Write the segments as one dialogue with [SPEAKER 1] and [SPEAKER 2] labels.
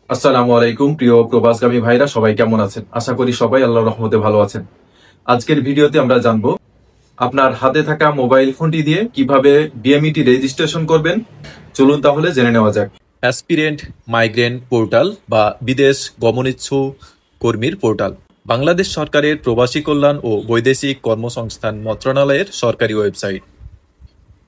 [SPEAKER 1] আসসালামু আলাইকুম প্রিয় প্রবাসগামী ভাইরা, সবাই কেমন আছেন? আশা করি সবাই আল্লাহর রহমতে ভালো আছেন। আজকের ভিডিওতে আমরা জানবো আপনার হাতে থাকা মোবাইল ফোনটি দিয়ে কিভাবে বিএমইটি রেজিস্ট্রেশন করবেন। চলুন তাহলে জেনে নেওয়া যাক। অ্যাসপিরেন্ট মাইগ্রেন্ট পোর্টাল বা বিদেশ গমনিচ্ছু কর্মীর পোর্টাল বাংলাদেশ সরকারের প্রবাসী কল্যাণ ও বৈদেশিক কর্মসংস্থান মন্ত্রণালয়ের সরকারি ওয়েবসাইট।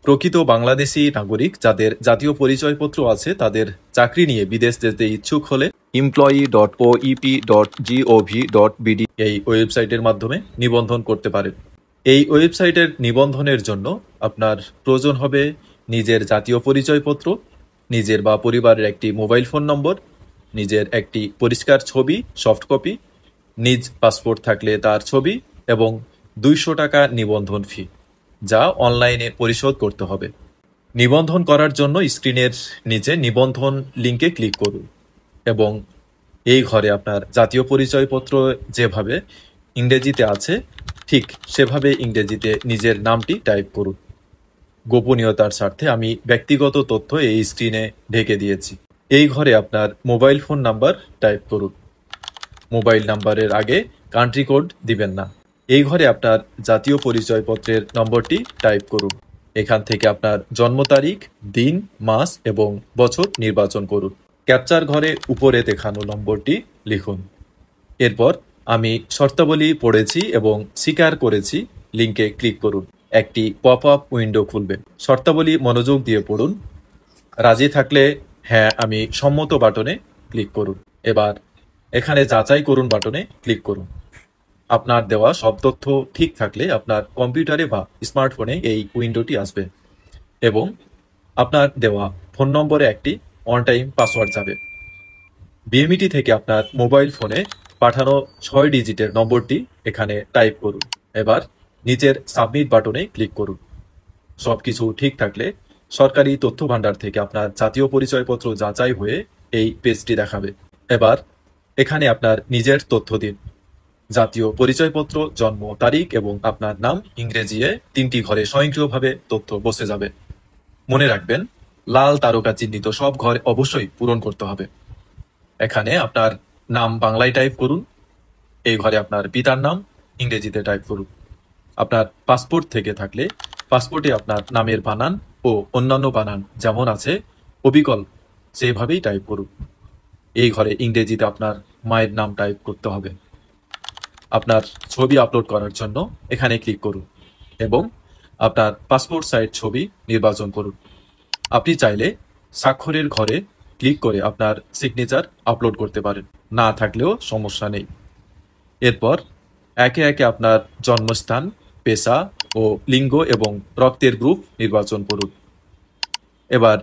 [SPEAKER 1] প্রকৃত বাংলাদেশী নাগরিক যাদের জাতীয় পরিচয়পত্র আছে তাদের চাকরি নিয়ে বিদেশ যেতে ইচ্ছুক হলে employee.oep.gov.bd এই ওয়েবসাইটের মাধ্যমে নিবন্ধন করতে পারেন। এই ওয়েবসাইটের নিবন্ধনের জন্য আপনার প্রয়োজন হবে নিজের জাতীয় পরিচয়পত্র, নিজের বা পরিবারের একটি মোবাইল ফোন নম্বর, নিজের একটি পরিষ্কার ছবি সফট কপি, নিজ পাসপোর্ট থাকলে তার ছবি এবং 200 টাকা নিবন্ধন ফি, যা অনলাইনে পরিশোধ করতে হবে। নিবন্ধন করার জন্য স্ক্রিনের নিচে নিবন্ধন লিঙ্কে ক্লিক করুন এবং এই ঘরে আপনার জাতীয় পরিচয়পত্র যেভাবে ইংরেজিতে আছে ঠিক সেভাবে ইংরেজিতে নিজের নামটি টাইপ করুন। গোপনীয়তার স্বার্থে আমি ব্যক্তিগত তথ্য এই স্ক্রিনে ঢেকে দিয়েছি। এই ঘরে আপনার মোবাইল ফোন নাম্বার টাইপ করুন। মোবাইল নাম্বারের আগে কান্ট্রি কোড দিবেন না। এই ঘরে আপনার জাতীয় পরিচয়পত্রের নম্বরটি টাইপ করুন। এখান থেকে আপনার জন্ম তারিখ, দিন, মাস এবং বছর নির্বাচন করুন। ক্যাপচার ঘরে উপরে দেখানো নম্বরটি লিখুন। এরপর আমি শর্তাবলী পড়েছি এবং স্বীকার করেছি লিঙ্কে ক্লিক করুন। একটি পপ আপ উইন্ডো খুলবে। শর্তাবলী মনোযোগ দিয়ে পড়ুন। রাজি থাকলে হ্যাঁ আমি সম্মত বাটনে ক্লিক করুন। এবার এখানে যাচাই করুন বাটনে ক্লিক করুন। আপনার দেওয়া সব তথ্য ঠিক থাকলে আপনার কম্পিউটারে বা স্মার্টফোনে এই উইন্ডোটি আসবে এবং আপনার দেওয়া ফোন নম্বরে একটি অন টাইম পাসওয়ার্ড যাবে। বিএমইটি থেকে আপনার মোবাইল ফোনে পাঠানো 6 ডিজিটের নম্বরটি এখানে টাইপ করুন। এবার নিচের সাবমিট বাটনে ক্লিক করুন। সবকিছু ঠিক থাকলে সরকারি তথ্য ভান্ডার থেকে আপনার জাতীয় পরিচয়পত্র যাচাই হয়ে এই পেজটি দেখাবে। এবার এখানে আপনার নিজের তথ্য দিন। জাতীয় পরিচয়পত্র, জন্ম তারিখ এবং আপনার নাম ইংরেজি 3টি ঘরে স্বয়ংক্রিয়ভাবে তথ্য বসে যাবে। মনে রাখবেন, লাল তারকা চিহ্নিত সব ঘর অবশ্যই পূরণ করতে হবে। এখানে আপনার নাম বাংলায় টাইপ করুন। এই ঘরে আপনার পিতার নাম ইংরেজিতে টাইপ করুন। আপনার পাসপোর্ট থেকে থাকলে পাসপোর্টে আপনার নামের বানান ও অন্যান্য বানান যেমন আছে অবিকল সেভাবেই টাইপ করুন। এই ঘরে ইংরেজিতে আপনার মায়ের নাম টাইপ করতে হবে। আপনার ছবি আপলোড করার জন্য এখানে ক্লিক করুন এবং আপনার পাসপোর্ট সাইজ ছবি নির্বাচন করুন। আপনি চাইলে স্বাক্ষরের ঘরে ক্লিক করে আপনার সিগনেচার আপলোড করতে পারেন, না থাকলেও সমস্যা নেই। এরপর একে একে আপনার জন্মস্থান, পেশা ও লিঙ্গ এবং রক্তের গ্রুপ নির্বাচন করুন। এবার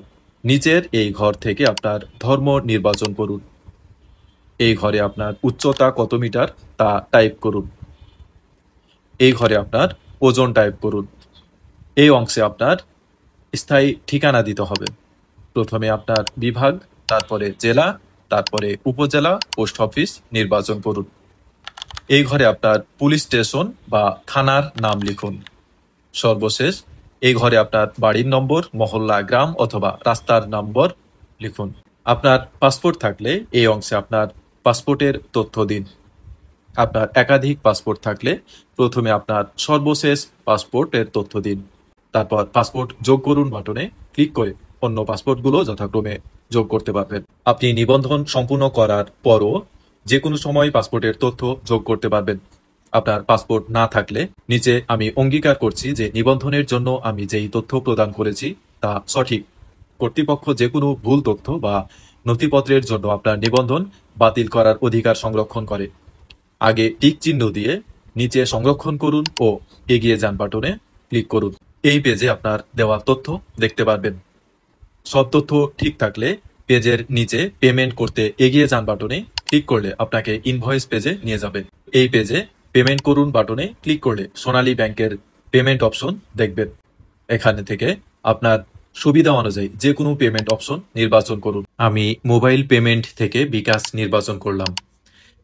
[SPEAKER 1] নিচের এই ঘর থেকে আপনার ধর্ম নির্বাচন করুন। এই ঘরে আপনার উচ্চতা কত মিটার তা টাইপ করুন। এই ঘরে আপনার ওজন টাইপ করুন। এই অংশে আপনার স্থায়ী ঠিকানা দিতে হবে। প্রথমে আপনার বিভাগ, তারপরে জেলা, তারপরে উপজেলা পোস্ট অফিস নির্বাচন করুন। এই ঘরে আপনার পুলিশ স্টেশন বা থানার নাম লিখুন। সর্বশেষ এই ঘরে আপনার বাড়ির নম্বর, মহল্লা, গ্রাম অথবা রাস্তার নম্বর লিখুন। আপনার পাসপোর্ট থাকলে এই অংশে আপনার পাসপোর্টের তথ্য দিন। আপনার একাধিক পাসপোর্ট থাকলে প্রথমে আপনার সর্বশেষ পাসপোর্টের তথ্য দিন। তারপর পাসপোর্ট যোগ করুন বাটনে ক্লিক করে অন্য পাসপোর্টগুলো যথাক্রমে যোগ করতে পারবেন। আপনি নিবন্ধন সম্পূর্ণ করার পরও যে কোনো সময় পাসপোর্টের তথ্য যোগ করতে পারবেন। আপনার পাসপোর্ট না থাকলে নিচে আমি অঙ্গীকার করছি যে নিবন্ধনের জন্য আমি যেই তথ্য প্রদান করেছি তা সঠিক। কর্তৃপক্ষ যে কোনো ভুল তথ্য বা নথিপত্রের জন্য আপনার নিবন্ধন বাতিল করার অধিকার সংরক্ষণ করে। আগে টিক চিহ্ন দিয়ে নিচে সংরক্ষণ করুন ও এগিয়ে যান বাটনে ক্লিক করুন। এই পেজে আপনার দেওয়া তথ্য দেখতে পারবেন। সব তথ্য ঠিক থাকলে পেজের নিচে পেমেন্ট করতে এগিয়ে যান বাটনে ক্লিক করলে আপনাকে ইনভয়েস পেজে নিয়ে যাবে। এই পেজে পেমেন্ট করুন বাটনে ক্লিক করলে সোনালী ব্যাংকের পেমেন্ট অপশন দেখবেন। এখানে থেকে আপনার সুবিধা অনুযায়ী যে কোনো পেমেন্ট অপশন নির্বাচন করুন। আমি মোবাইল পেমেন্ট থেকে বিকাশ নির্বাচন করলাম।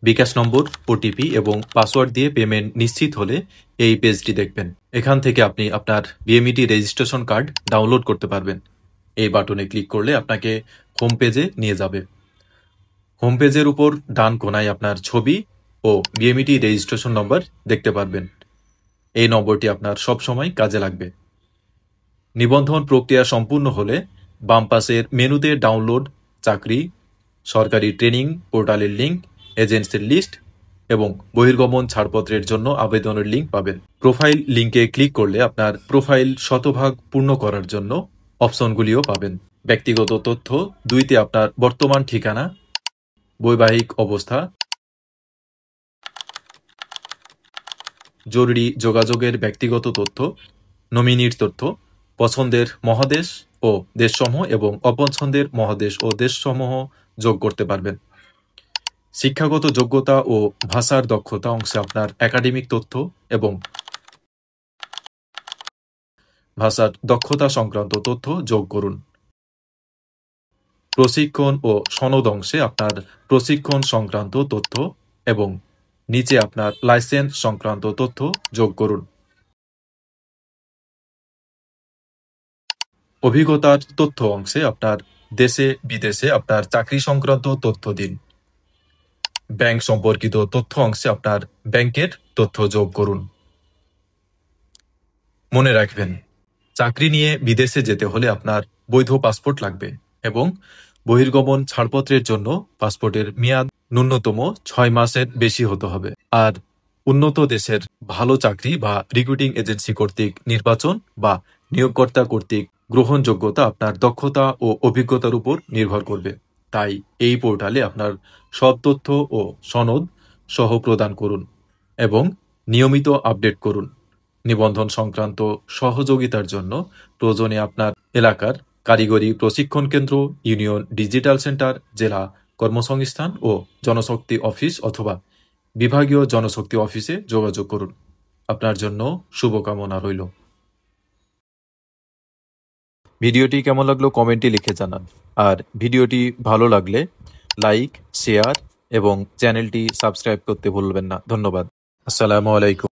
[SPEAKER 1] বিকাশ নম্বর, ওটিপি এবং পাসওয়ার্ড দিয়ে পেমেন্ট নিশ্চিত হলে এই পেজটি দেখবেন। এখান থেকে আপনি আপনার বিএমইটি রেজিস্ট্রেশন কার্ড ডাউনলোড করতে পারবেন। এই বাটনে ক্লিক করলে আপনাকে হোম পেজে নিয়ে যাবে। হোম পেজের উপর ডান কোনায় আপনার ছবি ও বিএমইটি রেজিস্ট্রেশন নম্বর দেখতে পারবেন। এই নম্বরটি আপনার সবসময় কাজে লাগবে। নিবন্ধন প্রক্রিয়া সম্পূর্ণ হলে বাম পাশের মেনুতে ডাউনলোড, চাকরি, সরকারি ট্রেনিং পোর্টালের লিঙ্ক, এজেন্সির লিস্ট এবং বহির্গমন ছাড়পত্রের জন্য আবেদনের লিঙ্ক পাবেন। প্রোফাইল লিঙ্কে ক্লিক করলে আপনার প্রোফাইল শতভাগ পূর্ণ করার জন্য অপশনগুলিও পাবেন। ব্যক্তিগত তথ্য 2তে আপনার বর্তমান ঠিকানা, বৈবাহিক অবস্থা, জরুরি যোগাযোগের ব্যক্তিগত তথ্য, নমিনির তথ্য, পছন্দের মহাদেশ ও দেশসমূহ এবং অপছন্দের মহাদেশ ও দেশসমূহ যোগ করতে পারবেন। শিক্ষাগত যোগ্যতা ও ভাষার দক্ষতা অংশে আপনার একাডেমিক তথ্য এবং ভাষার দক্ষতা সংক্রান্ত তথ্য যোগ করুন। প্রশিক্ষণ ও সনদ অংশে আপনার প্রশিক্ষণ সংক্রান্ত তথ্য এবং নিচে আপনার লাইসেন্স সংক্রান্ত তথ্য যোগ করুন। অভিজ্ঞতার তথ্য অংশে আপনার দেশে বিদেশে আপনার চাকরি সংক্রান্ত তথ্য দিন। ব্যাংক সম্পর্কিত তথ্য অংশে আপনার ব্যাংকের তথ্য যোগ করুন। মনে রাখবেন, চাকরি নিয়ে বিদেশে যেতে হলে আপনার বৈধ পাসপোর্ট লাগবে এবং বহির্গমন ছাড়পত্রের জন্য পাসপোর্টের মেয়াদ ন্যূনতম 6 মাসের বেশি হতে হবে। আর উন্নত দেশের ভালো চাকরি বা রিক্রুটিং এজেন্সি কর্তৃক নির্বাচন বা নিয়োগকর্তা কর্তৃক গ্রহণযোগ্যতা আপনার দক্ষতা ও অভিজ্ঞতার উপর নির্ভর করবে। তাই এই পোর্টালে আপনার সব তথ্য ও সনদ সহ প্রদান করুন এবং নিয়মিত আপডেট করুন। নিবন্ধন সংক্রান্ত সহযোগিতার জন্য প্রয়োজনে আপনার এলাকার কারিগরি প্রশিক্ষণ কেন্দ্র, ইউনিয়ন ডিজিটাল সেন্টার, জেলা কর্মসংস্থান ও জনশক্তি অফিস অথবা বিভাগীয় জনশক্তি অফিসে যোগাযোগ করুন। আপনার জন্য শুভকামনা রইল। ভিডিওটি কেমন লাগলো কমেন্টে লিখে জানান। আর ভিডিওটি ভালো লাগলে লাইক, শেয়ার এবং চ্যানেলটি সাবস্ক্রাইব করতে ভুলবেন না। ধন্যবাদ। আসসালামু আলাইকুম।